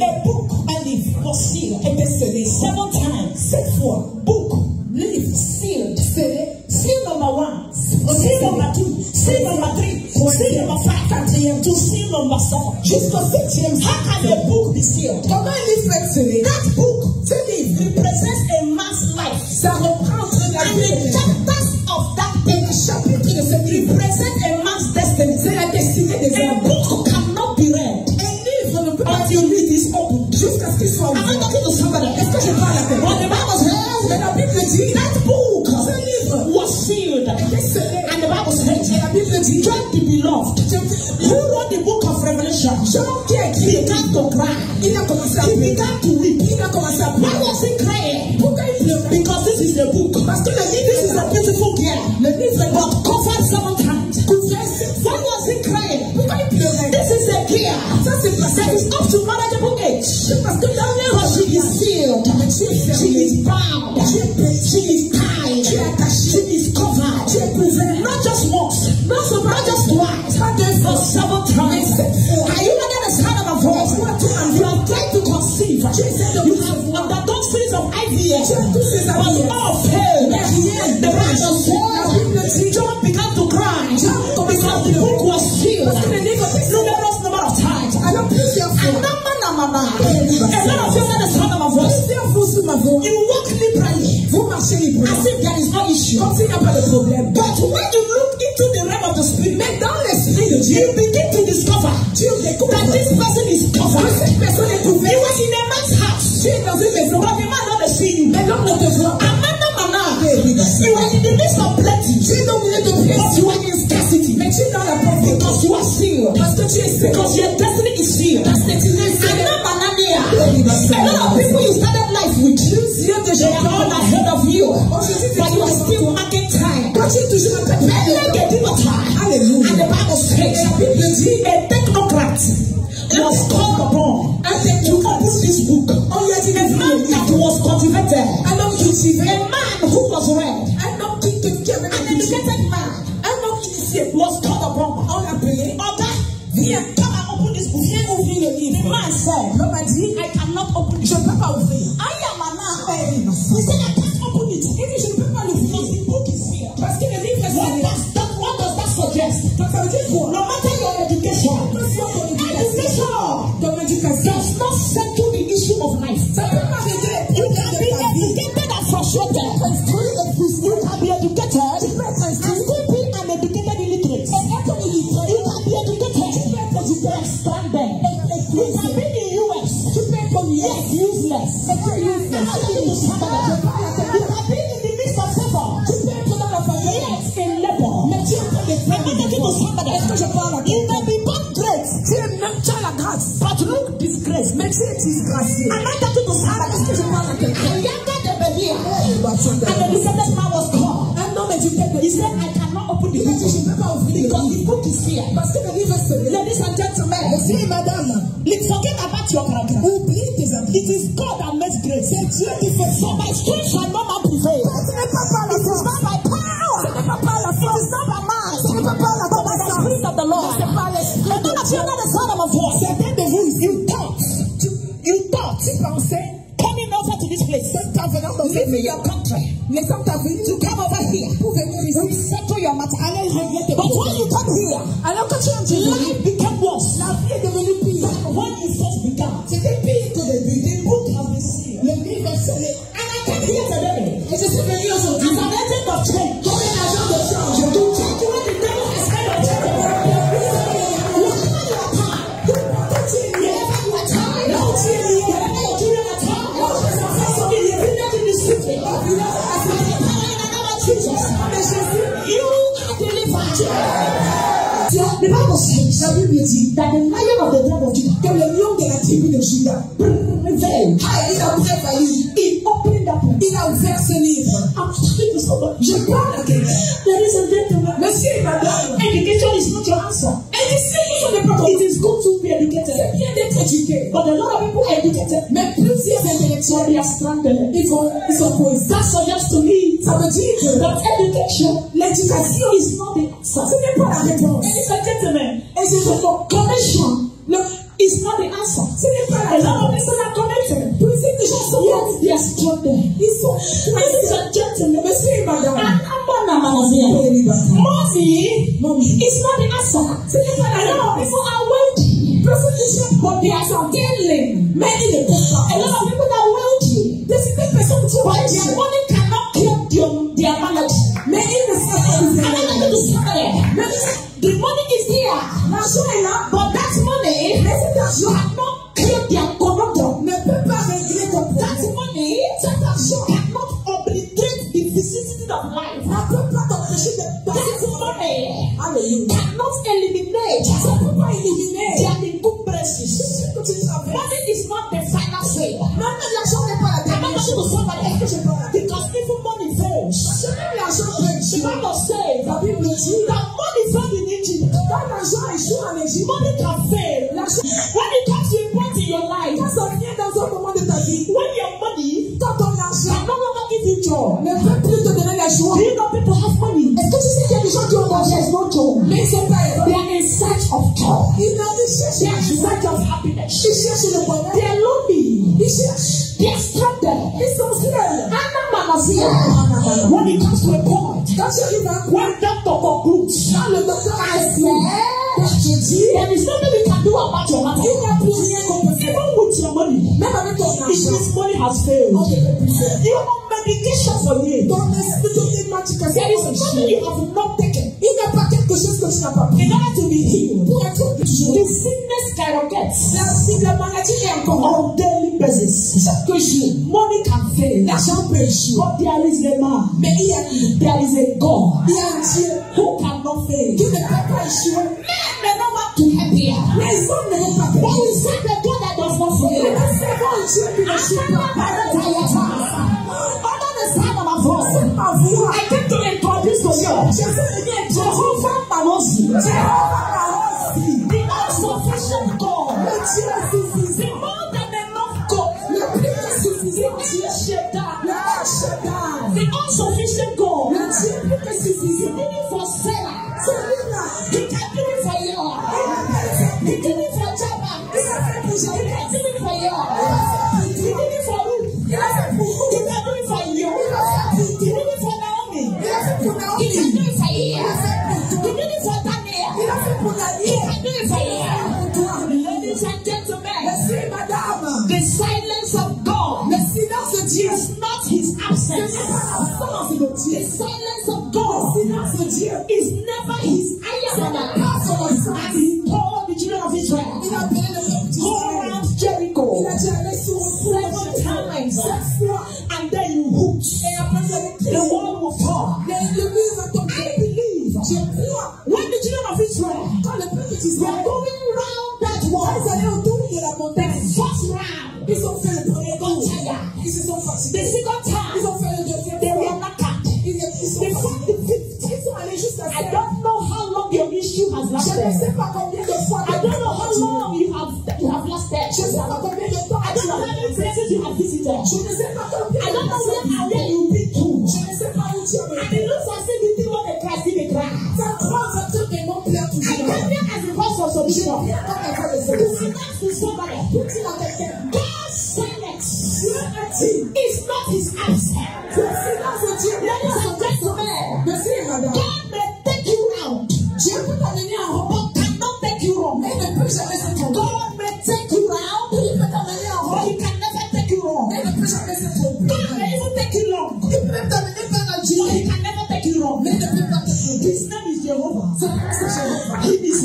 A book, un livre, was sealed, était scellé 7 times. 7 fois. Book, livre, sealed, scellé. Seal number 1, seal number 2, seal number 3, seal number 5, to seal number 7. Jusqu'au 7e. How can a book be sealed? Comment un livre est scellé? That book, ce livre, represents a man's life. Ça reprend la vie. And the chapters of that book, chapitre de ce livre, represent a man's destiny. C'est la destinée des hommes. A book cannot be read. Un livre ne peut pas dire read is open. Jusqu'à ce qu'il soit ouvert. I'm talking to somebody. Est-ce que je parle à quelqu'un? When the Bible says, mais la Bible dit, that book, ce livre, was sealed. And the Bible says, John the beloved, who wrote the book of Revelation, he began to cry. He began to weep. Why was he crying? Because this is the book. This is a beautiful girl, but covered 7 times. Why was he crying? This is a girl that is up to manageable age. Because she is sealed. She is bound. She is tied. She is covered. Not just once, not just twice, but 7 times. Are you under the sound of my voice? You have tried to conceive. You have undergone series of IVF, but all failed. The Bible says John began to cry because the book was sealed numerous number of times. A lot of you under the sound of my voice. You walk liberally as if there is no issue. But when you look into the realm of the spirit, you begin to discover that this person is covered. He was in a man's house, but the man not see you. You are in the midst of plenty, but you are in scarcity. Because you are sealed. Because your destiny is sealed. A lot of people you started life with, they are all ahead of you, but you are still marking time. And the Bible says a technocrat was called upon to open this book. A man that was cultivated, a man who was read, an educated man was called upon. Come and open this book. The man said, I cannot open it. I am a man. He said, I can't open it. Because the book is here. What does that suggest? No matter your education does not settle the issue of life. You can be educated and frustrated. You can be educated and still be an educated illiterate. You can be educated and stand there. You can be in US, yet useless. You can be in the midst of favor, yet in labor. You can be born great, but look disgraced. I'm not talking to somebody. And the descendant man was called. He said, I cannot open the book because the book is here. Ladies and gentlemen, forget about your character. It is God that makes grace. So my strength shall not prevail. It is not by power. It is not by might, but by the Spirit of the Lord. And none of you under the sound of my voice. You thought coming over to this place, leaving your country to come over here, to settle your matter. But when you come here, life became worse. When you first began, the book has been sealed. And I came here today as an agent of change. To change what the devil has kind of changed. Whatever you are tired, wherever you are tired, wherever your children are tired, so in the city, you are delivered. The Bible says that the lion of the tribe of Judah prevailed. He opened up. I'm talking to somebody. Ladies and gentlemen, education is not your answer. It is good to be educated, but a lot of people are educated, but they are stranded. That suggests to me that education is not the answer. Ladies and gentlemen, commission It's not the answer. A lot of people are connected. Yet they are struggling. Ladies and gentlemen, money is not the answer. A lot of people are wealthy, but they are struggling. A lot of people are wealthy, but their money cannot keep their marriage. The money is there, but that money cannot keep their conduct. That money cannot obligate the vicissitude of life. That money cannot eliminate their encumbrances. Money is not the final say. I'm not talking to somebody because if money fails, the Bible says that money failed in Egypt. Money can fail. When it comes to a point in your life, when your money can no longer give you joy. Do you know people have money? There's no joy. They are in search of joy. They are in search of happiness. They are lonely. They are stranded. When it comes to a point, when doctor concludes, there is nothing we can do about your matter. Even with your money, if this money has failed, you have medication for you. There is something you have not taken in order to be healed. The sickness skyrockets on daily basis. Money can fail, but there is a man, there is a God who cannot fail. Men may not want to help here, but we serve a God that does not fail. Under the sound of my voice, I came to introduce to you Jehovah Manosi, the all-sufficient God, the more than enough God, the all-sufficient God. He did it for Sarah. He can do it for you. He did it for Jabba. He can do it for you. He did it for Ruth. He can do it for you. He did it for Naomi. He can do it for you. He did it for Daniel. He can do it for you. Ladies and gentlemen, the silence of God is not his absence. The silence of God is never his ayatollah. As he told the children of Israel, go around Jericho 7 times, and then you hoot. The wall will fall. I believe when the children of Israel were going round that wall, the first round they got tired. The second time they were knackered. I don't know how long your issue has lasted. I don't know how long you have lasted. I don't know how many places you have visited. I don't know where you've been to. And it looks as if you didn't want to cry, see the cry. I came here as a voice of solution. To announce to somebody, God's silence is not his absence. Ladies and gentlemen, God may take you out, but cannot take you wrong. God may take you out, but he can never take you wrong. God may even take you long, but he can never take you wrong. His name is Jehovah. He is